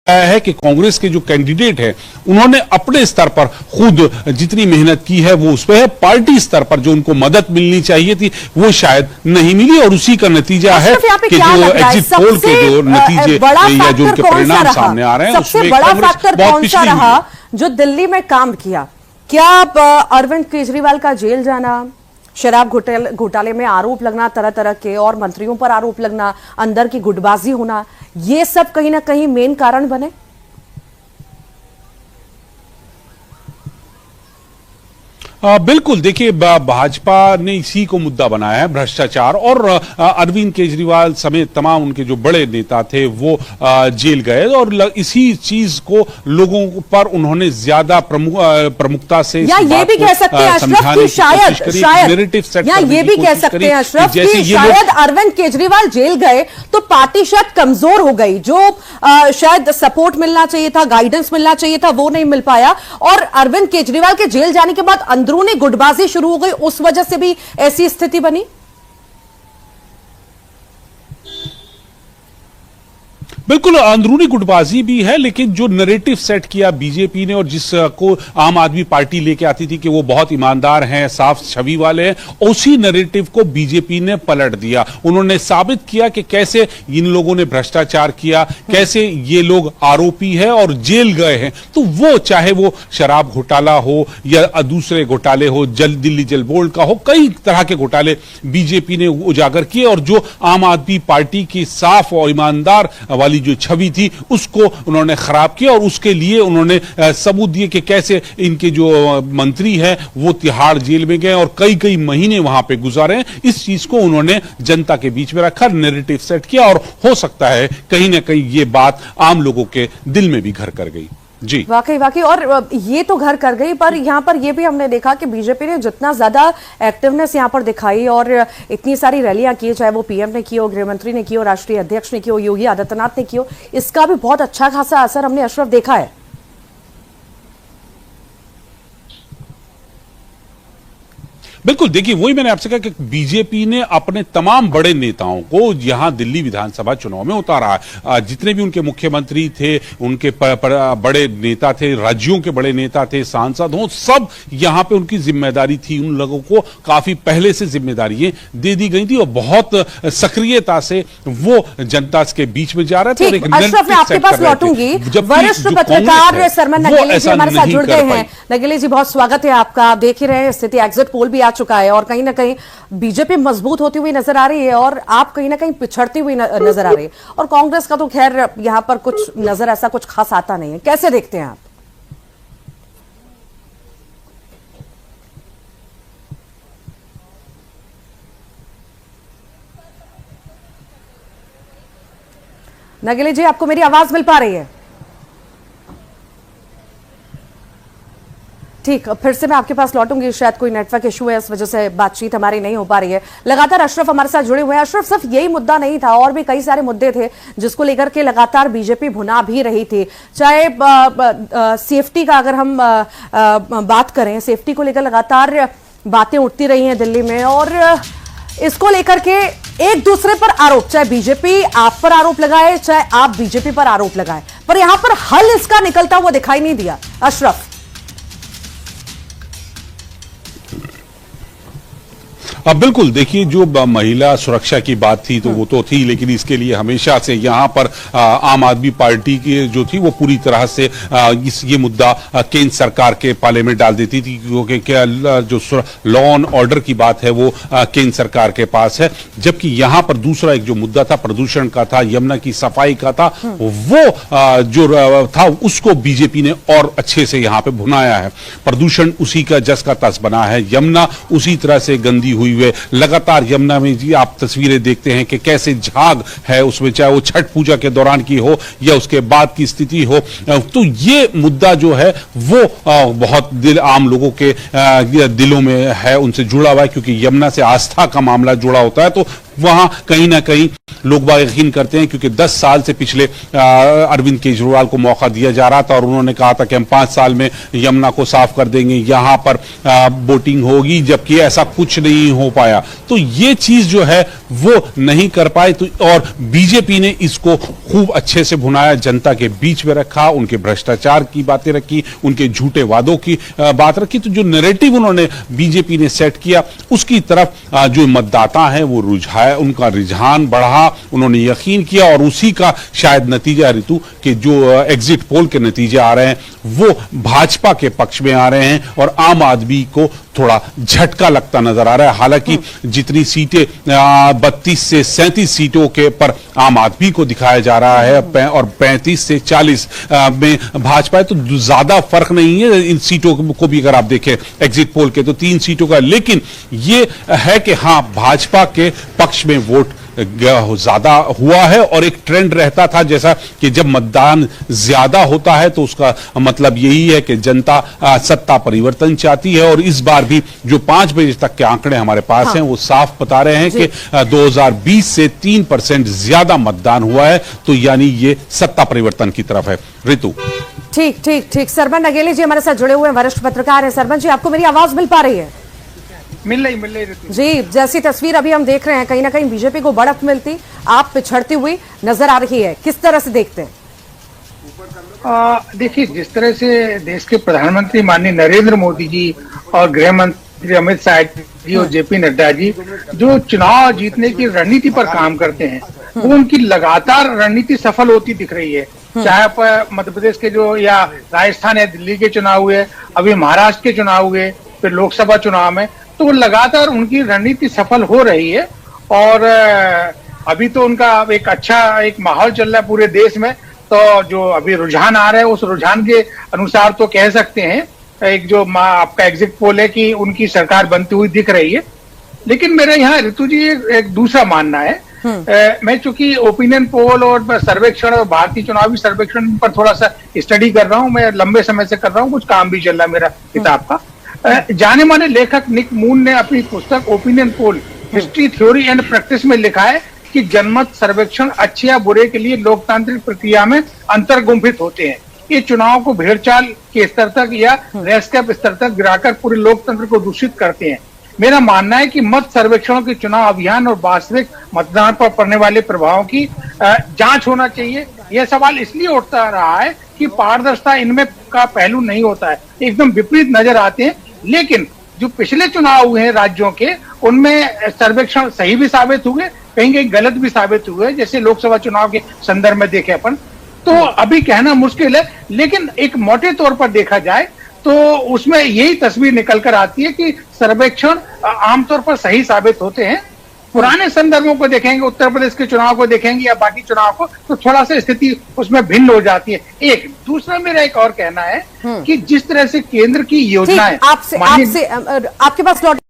है कि कांग्रेस के जो कैंडिडेट है उन्होंने अपने स्तर पर खुद जितनी मेहनत की है वो उस पर है, पार्टी स्तर पर जो उनको मदद मिलनी चाहिए थी वो शायद नहीं मिली और उसी का नतीजा है कि जो एग्जिट पोल के जो नतीजे या जो उनके परिणाम सामने आ रहे हैं सबसे बड़ा फैक्टर कौन सा रहा जो दिल्ली में काम किया? क्या अरविंद केजरीवाल का जेल जाना, शराब घोटाले में आरोप लगना तरह तरह के और मंत्रियों पर आरोप लगना, अंदर की गुटबाजी होना, ये सब कहीं ना कहीं मेन कारण बने? बिल्कुल, देखिए भाजपा ने इसी को मुद्दा बनाया है, भ्रष्टाचार, और अरविंद केजरीवाल समेत तमाम उनके जो बड़े नेता थे वो जेल गए और इसी चीज को लोगों पर उन्होंने ज्यादा प्रमुखता से या ये भी कह सकते हैं अशरफ कि शायद या ये भी कह सकते हैं अशरफ कि शायद अरविंद केजरीवाल जेल गए तो पार्टी शायद कमजोर हो गई, जो शायद सपोर्ट मिलना चाहिए था, गाइडेंस मिलना चाहिए था, वो नहीं मिल पाया, और अरविंद केजरीवाल के जेल जाने के बाद अंदरूनी गुटबाजी शुरू हो गई, उस वजह से भी ऐसी स्थिति बनी। बिल्कुल, अंदरूनी गुटबाजी भी है, लेकिन जो नैरेटिव सेट किया बीजेपी ने और जिसको आम आदमी पार्टी लेके आती थी कि वो बहुत ईमानदार हैं, साफ छवि वाले हैं, उसी नैरेटिव को बीजेपी ने पलट दिया। उन्होंने साबित किया कि कैसे इन लोगों ने भ्रष्टाचार किया, कैसे ये लोग आरोपी है और जेल गए हैं। तो वो चाहे वो शराब घोटाला हो या दूसरे घोटाले हो, दिल्ली जल बोर्ड का हो, कई तरह के घोटाले बीजेपी ने उजागर किए और जो आम आदमी पार्टी की साफ और ईमानदार वाली जो छवि थी उसको उन्होंने खराब किया और उसके लिए उन्होंने सबूत दिए कि कैसे इनके जो मंत्री हैं वो तिहाड़ जेल में गए और कई कई महीने वहां पे गुजारे। इस चीज को उन्होंने जनता के बीच में रखा, नैरेटिव सेट किया और हो सकता है कहीं ना कहीं ये बात आम लोगों के दिल में भी घर कर गई। जी वाकई और ये तो घर कर गई, पर यहाँ पर ये भी हमने देखा कि बीजेपी ने जितना ज्यादा एक्टिवनेस यहाँ पर दिखाई और इतनी सारी रैलियां की, चाहे वो पीएम ने की हो, गृह मंत्री ने की हो, राष्ट्रीय अध्यक्ष ने की हो, योगी आदित्यनाथ ने की हो, इसका भी बहुत अच्छा खासा असर हमने अशरफ देखा है। बिल्कुल, देखिए वही मैंने आपसे कहा कि बीजेपी ने अपने तमाम बड़े नेताओं को यहां दिल्ली विधानसभा चुनाव में उतारा है। जितने भी उनके मुख्यमंत्री थे, उनके बड़े नेता थे, राज्यों के बड़े नेता थे, सांसद हों, सब यहां पे उनकी जिम्मेदारी थी। उन लोगों को काफी पहले से जिम्मेदारियां दे दी गई थी और बहुत सक्रियता से वो जनता के बीच में जा रहे थे। अशरफ, मैं आपके पास लौटूंगी। वरिष्ठ पत्रकार सरमन नगेली जी हमारे साथ जुड़ गए हैं। नगेली जी, बहुत स्वागत है आपका। आप देख ही रहे हैं स्थिति, एग्जिट पोल भी चुका है और कहीं ना कहीं बीजेपी मजबूत होती हुई नजर आ रही है और आप कहीं ना कहीं पिछड़ती हुई नजर आ रही है, और कांग्रेस का तो खैर यहां पर कुछ नजर ऐसा कुछ खास आता नहीं है। कैसे देखते हैं आप? नगेली जी, आपको मेरी आवाज मिल पा रही है? ठीक, फिर से मैं आपके पास लौटूंगी। शायद कोई नेटवर्क इशू है, इस वजह से बातचीत हमारी नहीं हो पा रही है। लगातार अशरफ हमारे साथ जुड़े हुए हैं। अशरफ, सिर्फ यही मुद्दा नहीं था, और भी कई सारे मुद्दे थे जिसको लेकर के लगातार बीजेपी भुना भी रही थी। चाहे सेफ्टी का अगर हम बात करें, सेफ्टी को लेकर लगातार बातें उठती रही हैं दिल्ली में, और इसको लेकर के एक दूसरे पर आरोप, चाहे बीजेपी आप पर आरोप लगाए, चाहे आप बीजेपी पर आरोप लगाए, पर यहां पर हल इसका निकलता हुआ दिखाई नहीं दिया। अशरफ, बिल्कुल, देखिए जो महिला सुरक्षा की बात थी तो वो तो थी, लेकिन इसके लिए हमेशा से यहाँ पर आम आदमी पार्टी की जो थी वो पूरी तरह से ये मुद्दा केंद्र सरकार के पाले में डाल देती थी, क्योंकि जो लॉ एंड ऑर्डर की बात है वो केंद्र सरकार के पास है। जबकि यहाँ पर दूसरा एक जो मुद्दा था प्रदूषण का था, यमुना की सफाई का था, वो जो था उसको बीजेपी ने और अच्छे से यहाँ पे भुनाया है। प्रदूषण उसी का जस का तस बना है, यमुना उसी तरह से गंदी हुई हुए। लगातार यमुना में जी आप तस्वीरें देखते हैं कि कैसे झाग है उसमें, चाहे वो छठ पूजा के दौरान की हो या उसके बाद की स्थिति हो। तो ये मुद्दा जो है वो बहुत आम लोगों के दिलों में है, उनसे जुड़ा हुआ है, क्योंकि यमुना से आस्था का मामला जुड़ा होता है। तो वहां कहीं ना कहीं लोग बाग यकीन करते हैं, क्योंकि 10 साल से पिछले अरविंद केजरीवाल को मौका दिया जा रहा था और उन्होंने कहा था कि हम 5 साल में यमुना को साफ कर देंगे, यहां पर बोटिंग होगी, जबकि ऐसा कुछ नहीं हो पाया। तो ये चीज जो है वो नहीं कर पाए। तो और बीजेपी ने इसको खूब अच्छे से भुनाया, जनता के बीच में रखा, उनके भ्रष्टाचार की बातें रखी, उनके झूठे वादों की बात रखी। तो जो नैरेटिव उन्होंने बीजेपी ने सेट किया उसकी तरफ जो मतदाता है वो उनका रुझान बढ़ा, उन्होंने यकीन किया और उसी का शायद नतीजा ऋतु के जो एग्जिट पोल के नतीजे आ रहे हैं वो भाजपा के पक्ष में आ रहे हैं और आम आदमी को थोड़ा झटका लगता नजर आ रहा है। हालांकि जितनी सीटें 32 से 37 सीटों के पर आम आदमी को दिखाया जा रहा है और 35 से 40 में भाजपा है, तो ज्यादा फर्क नहीं है इन सीटों को भी अगर आप देखें एग्जिट पोल के तो 3 सीटों का। लेकिन ये है कि हां भाजपा के पक्ष में वोट ज्यादा हुआ है और एक ट्रेंड रहता था जैसा कि जब मतदान ज्यादा होता है तो उसका मतलब यही है कि जनता सत्ता परिवर्तन चाहती है। और इस बार भी जो 5 बजे तक के आंकड़े हमारे पास हैं वो साफ बता रहे हैं कि 2020 से 3% ज्यादा मतदान हुआ है, तो यानी ये सत्ता परिवर्तन की तरफ है। ऋतु ठीक ठीक ठीक। सरमन नगेली जी हमारे साथ जुड़े हुए हैं, वरिष्ठ पत्रकार हैं। सरमन जी, आपको मेरी आवाज मिल पा रही है? मिल रही जी, जैसी तस्वीर अभी हम देख रहे हैं, कहीं ना कहीं बीजेपी को बढ़त मिलती, आप पिछड़ती हुई नजर आ रही है, किस तरह से देखते हैं? देखिए, जिस तरह से देश के प्रधानमंत्री माननीय नरेंद्र मोदी जी और गृह मंत्री अमित शाह जी और जेपी नड्डा जी जो चुनाव जीतने की रणनीति पर काम करते हैं, वो उनकी लगातार रणनीति सफल होती दिख रही है। चाहे मध्य प्रदेश के जो या राजस्थान या दिल्ली के चुनाव हुए, अभी महाराष्ट्र के चुनाव हुए, फिर लोकसभा चुनाव में, तो लगातार उनकी रणनीति सफल हो रही है। और अभी तो उनका एक अच्छा एक माहौल चल रहा है पूरे देश में, तो जो अभी रुझान आ रहा है उस रुझान के अनुसार तो कह सकते हैं एक जो आपका एग्जिट पोल है कि उनकी सरकार बनती हुई दिख रही है। लेकिन मेरा यहाँ ऋतु जी एक दूसरा मानना है। मैं चूंकि ओपिनियन पोल और सर्वेक्षण और भारतीय चुनावी सर्वेक्षण पर थोड़ा सा स्टडी कर रहा हूँ, मैं लंबे समय से कर रहा हूँ, कुछ काम भी चल रहा है मेरा किताब का। जाने माने लेखक निक मून ने अपनी पुस्तक opinion poll history theory and practice में लिखा है कि जनमत सर्वेक्षण अच्छे या बुरे के लिए लोकतांत्रिक प्रक्रिया में अंतर्गुंफित होते हैं। ये चुनाव को भेड़चाल के स्तर तक या रेस्कैप स्तर तक गिराकर पूरे लोकतंत्र को दूषित करते हैं। मेरा मानना है कि मत सर्वेक्षणों के चुनाव अभियान और वास्तविक मतदान पर पड़ने वाले प्रभावों की जांच होना चाहिए। यह सवाल इसलिए उठता रहा है कि पारदर्शिता इनमें का पहलू नहीं होता है, एकदम विपरीत नजर आते हैं। लेकिन जो पिछले चुनाव हुए हैं राज्यों के, उनमें सर्वेक्षण सही भी साबित हुए, कहीं कहीं गलत भी साबित हुए, जैसे लोकसभा चुनाव के संदर्भ में देखे अपन। तो अभी कहना मुश्किल है, लेकिन एक मोटे तौर पर देखा जाए तो उसमें यही तस्वीर निकल कर आती है कि सर्वेक्षण आमतौर पर सही साबित होते हैं। पुराने संदर्भों को देखेंगे, उत्तर प्रदेश के चुनाव को देखेंगे या बाकी चुनाव को, तो थोड़ा सा स्थिति उसमें भिन्न हो जाती है। एक दूसरा मेरा एक और कहना है कि जिस तरह से केंद्र की योजनाएं आपके पास लौट